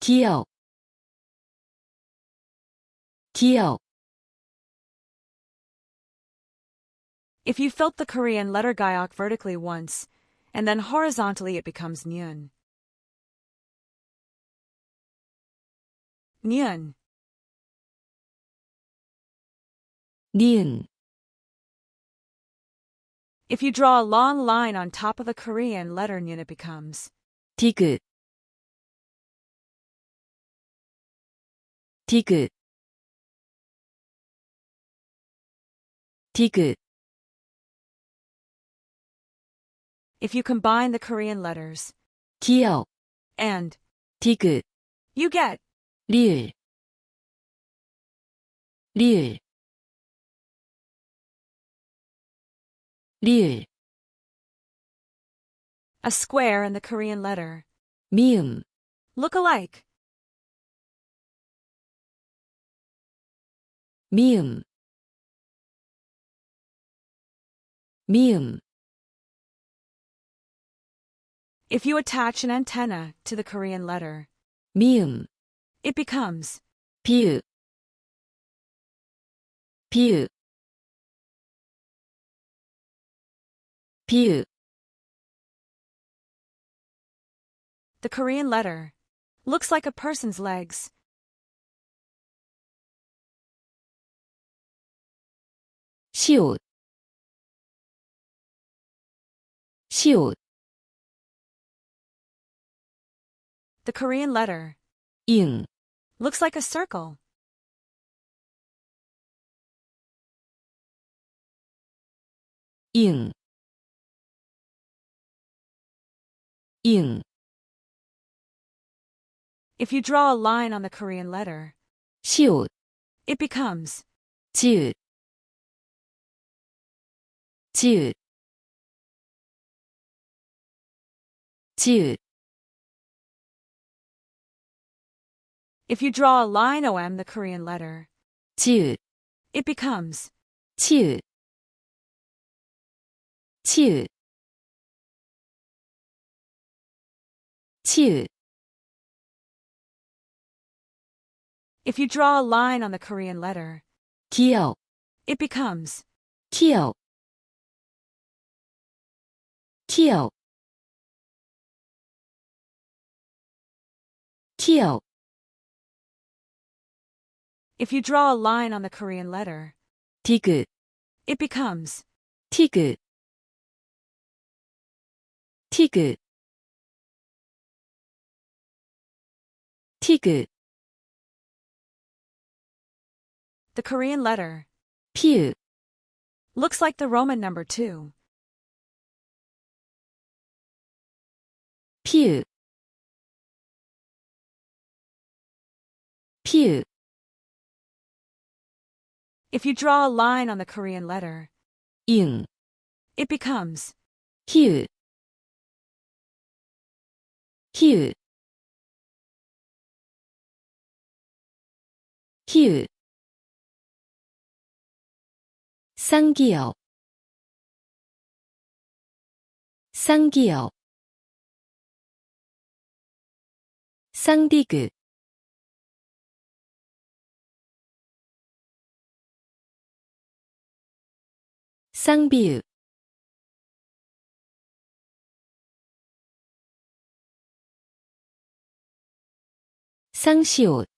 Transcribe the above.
เที่ยวเที่ยว If you felt the Korean letter gaok vertically once, and then horizontally it becomes nyun. Nyun. 니은 If you draw a long line on top of the Korean letter nyun, it becomes 디귿 디귿 디귿 If you combine the Korean letters 기역 and 디귿 you get 리을 리을 리을 a square in the Korean letter 미음 look alike. 미음 미음 If you attach an antenna to the Korean letter 미음 it becomes 비읍 비읍 비읍 the Korean letter looks like a person's legs. 시옷 시옷 The Korean letter 잉 looks like a circle. 잉 잉 If you draw a line on the Korean letter 시옷 it becomes 지읒 지읒 지읒 If you draw a line on the Korean letter 지읒 it becomes 치읒 치읒 치읒 If you draw a line on the Korean letter 기역 it becomes 기역 기역 기역 If you draw a line on the Korean letter 디귿 it becomes 티귿 티귿 티귿 the Korean letter 피읍 looks like the Roman number 2. 피읍 피읍 If you draw a line on the Korean letter 잉 it becomes 히읗 히읗 히읗 쌍기역 쌍기역 쌍디귿 쌍비읍 쌍시옷